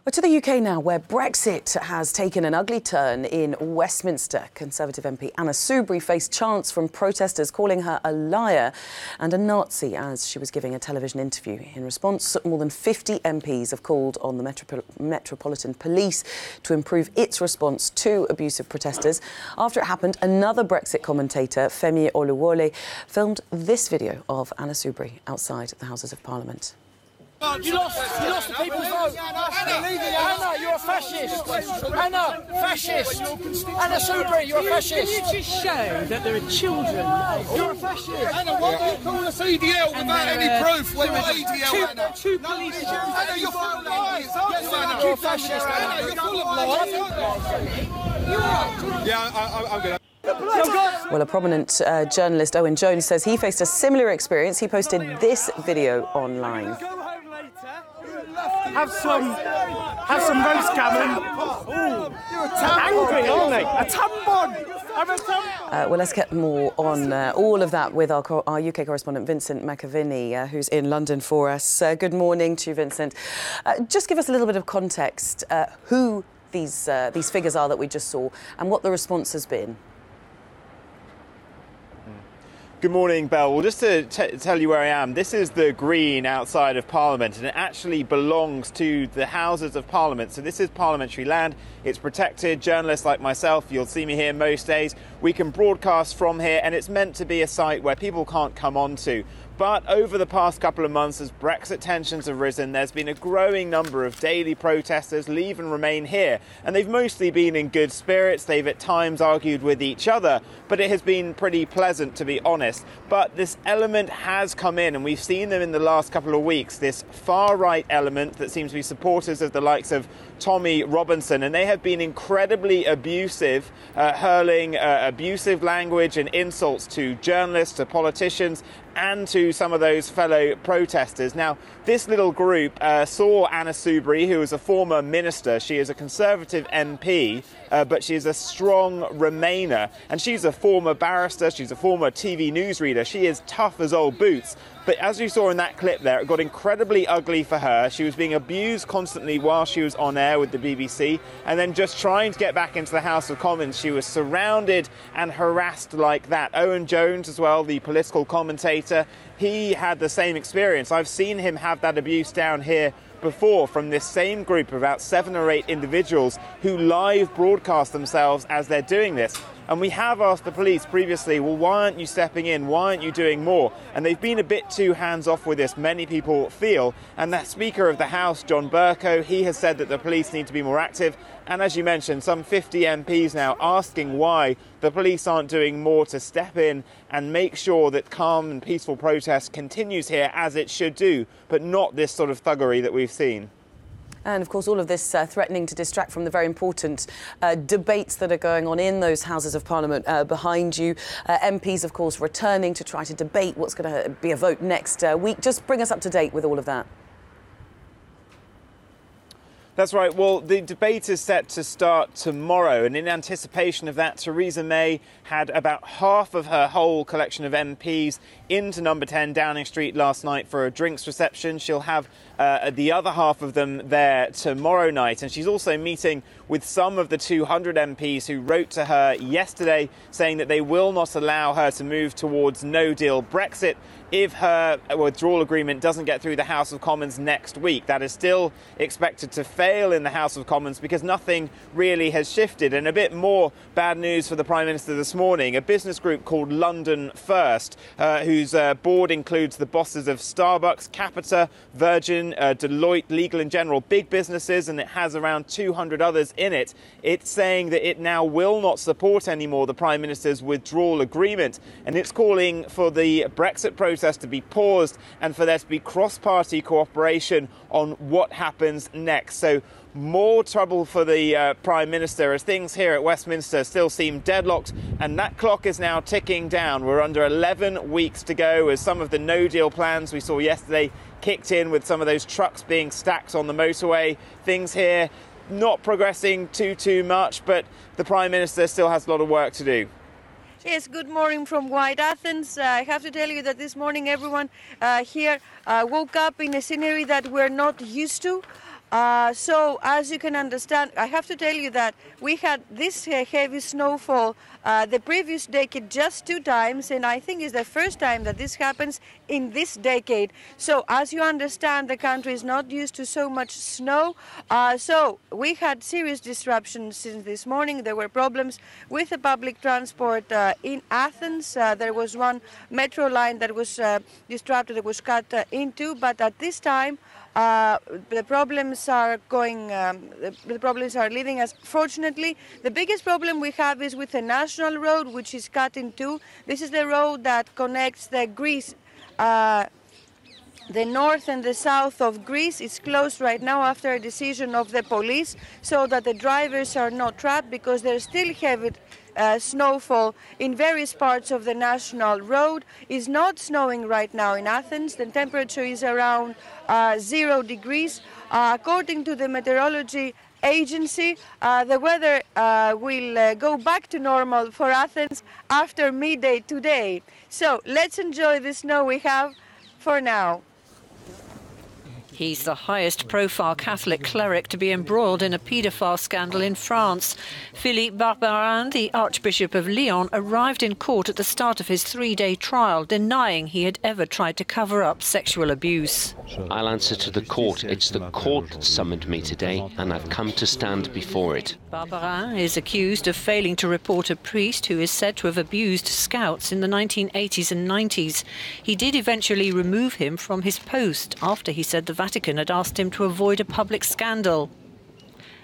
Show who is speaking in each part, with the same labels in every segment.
Speaker 1: Well, to the UK now, where Brexit has taken an ugly turn in Westminster. Conservative MP Anna Soubry faced chants from protesters calling her a liar and a Nazi as she was giving a television interview. In response, more than 50 MPs have called on the Metropolitan Police to improve its response to abusive protesters. After it happened, another Brexit commentator, Femi Oluwole, filmed this video of Anna Soubry outside the Houses of Parliament.
Speaker 2: You lost the people's vote. Anna, you're a fascist. Anna, fascist. Anna Soubry, you're a fascist.
Speaker 3: You just show that there are children.
Speaker 2: You're a fascist.
Speaker 4: Anna, why do you call us EDL without any proof? We're not EDL, Anna.
Speaker 3: Two police.
Speaker 4: Anna, you're full of lies. Yes, Anna.
Speaker 2: You're a fascist.
Speaker 4: Anna, you're full of lies. Yeah, I'm good.
Speaker 1: Well, a prominent journalist, Owen Jones, says he faced a similar experience. He posted this video online.
Speaker 3: Have some roast gammon. Ooh, angry, aren't they? A tampon. Have a tampon.
Speaker 1: Well, let's get more on all of that with our UK correspondent Vincent McAviney, who's in London for us. Good morning to you, Vincent. Just give us a little bit of context, who these figures are that we just saw and what the response has been.
Speaker 5: Good morning, Belle. Well, just to tell you where I am, this is the green outside of Parliament, and it actually belongs to the Houses of Parliament. So this is parliamentary land. It's protected. Journalists like myself, you'll see me here most days. We can broadcast from here, and it's meant to be a site where people can't come onto. But over the past couple of months, as Brexit tensions have risen, there's been a growing number of daily protesters leave and remain here. And they've mostly been in good spirits. They've at times argued with each other, but it has been pretty pleasant, to be honest. But this element has come in, and we've seen them in the last couple of weeks, this far-right element that seems to be supporters of the likes of Tommy Robinson, and they have been incredibly abusive, hurling abusive language and insults to journalists, to politicians, and to some of those fellow protesters. Now, this little group saw Anna Soubry, who is a former minister. She is a Conservative MP, but she is a strong Remainer, and she's a former barrister. She's a former TV newsreader. She is tough as old boots. But as you saw in that clip there, it got incredibly ugly for her. She was being abused constantly while she was on air with the BBC, and then just trying to get back into the House of Commons, she was surrounded and harassed like that. Owen Jones as well, the political commentator, he had the same experience. I've seen him have that abuse down here before from this same group of about 7 or 8 individuals who live broadcast themselves as they're doing this. And we have asked the police previously, well, why aren't you stepping in? Why aren't you doing more? And they've been a bit too hands-off with this, many people feel. And the Speaker of the House, John Bercow, he has said that the police need to be more active. And as you mentioned, some 50 MPs now asking why the police aren't doing more to step in and make sure that calm and peaceful protest continues here as it should do, but not this sort of thuggery that we've seen.
Speaker 1: And, of course, all of this threatening to distract from the very important debates that are going on in those Houses of Parliament behind you. MPs, of course, returning to try to debate what's going to be a vote next week. Just bring us up to date with all of that.
Speaker 5: That's right. Well, the debate is set to start tomorrow, and in anticipation of that, Theresa May had about half of her whole collection of MPs into number 10 Downing Street last night for a drinks reception. She'll have the other half of them there tomorrow night, and she's also meeting with some of the 200 MPs who wrote to her yesterday saying that they will not allow her to move towards no-deal Brexit if her withdrawal agreement doesn't get through the House of Commons next week. That is still expected to fail in the House of Commons because nothing really has shifted. And a bit more bad news for the Prime Minister this morning. A business group called London First, whose board includes the bosses of Starbucks, Capita, Virgin, Deloitte, Legal & General, big businesses, and it has around 200 others in it. It's saying that it now will not support anymore the Prime Minister's withdrawal agreement, and it's calling for the Brexit process to be paused and for there to be cross-party cooperation on what happens next. So more trouble for the Prime Minister as things here at Westminster still seem deadlocked, and that clock is now ticking down. We're under 11 weeks to go as some of the no-deal plans we saw yesterday kicked in with some of those trucks being stacked on the motorway. Things here not progressing too much, but the Prime Minister still has a lot of work to do.
Speaker 6: Yes, good morning from White Athens. I have to tell you that this morning everyone here woke up in a scenery that we're not used to. So, as you can understand, I have to tell you that we had this heavy snowfall the previous decade just 2 times, and I think it's the first time that this happens in this decade. So, as you understand, the country is not used to so much snow. So, we had serious disruptions since this morning. There were problems with the public transport in Athens. There was one metro line that was disrupted, that was cut in two, but at this time, the problems are leaving us. Fortunately, the biggest problem we have is with the national road, which is cut in two. This is the road that connects the Greece, the north and the south of Greece. Is closed right now after a decision of the police, so that the drivers are not trapped, because there's still heavy snowfall in various parts of the national road. It's not snowing right now in Athens. The temperature is around 0 degrees. According to the meteorology agency, the weather will go back to normal for Athens after midday today. So let's enjoy the snow we have for now.
Speaker 7: He's the highest profile Catholic cleric to be embroiled in a paedophile scandal in France. Philippe Barbarin, the Archbishop of Lyon, arrived in court at the start of his 3-day trial, denying he had ever tried to cover up sexual abuse.
Speaker 8: I'll answer to the court. It's the court that summoned me today, and I've come to stand before it.
Speaker 7: Barbarin is accused of failing to report a priest who is said to have abused scouts in the 1980s and 90s. He did eventually remove him from his post after he said the Vatican had asked him to avoid a public scandal.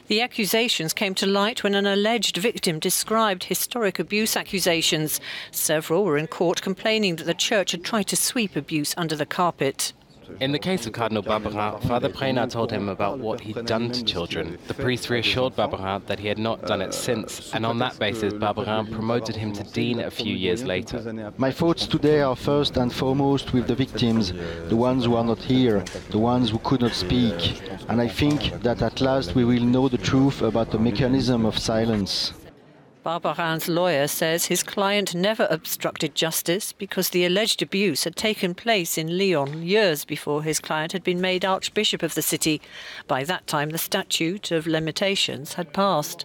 Speaker 7: The accusations came to light when an alleged victim described historic abuse accusations. Several were in court complaining that the church had tried to sweep abuse under the carpet.
Speaker 9: In the case of Cardinal Barbarin, Father Prena told him about what he'd done to children. The priest reassured Barbarin that he had not done it since, and on that basis Barbarin promoted him to dean a few years later.
Speaker 10: My thoughts today are first and foremost with the victims, the ones who are not here, the ones who could not speak. And I think that at last we will know the truth about the mechanism of silence.
Speaker 7: Barbarin's lawyer says his client never obstructed justice because the alleged abuse had taken place in Lyon years before his client had been made Archbishop of the city. By that time, the statute of limitations had passed.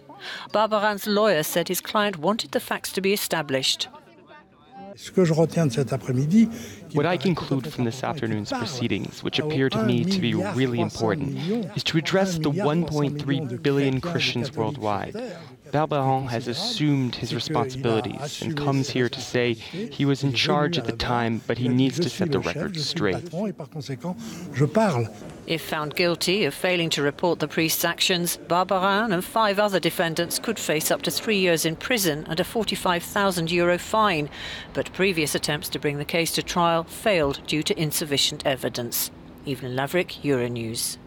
Speaker 7: Barbarin's lawyer said his client wanted the facts to be established.
Speaker 11: What I conclude from this afternoon's proceedings, which appear to me to be really important, is to address the 1.3 billion Christians worldwide. Barbarin has assumed his responsibilities and comes here to say he was in charge at the time, but he needs to set the record straight.
Speaker 7: If found guilty of failing to report the priest's actions, Barbarin and 5 other defendants could face up to 3 years in prison and a €45,000 fine. But previous attempts to bring the case to trial failed due to insufficient evelyn Lavric, Euronews.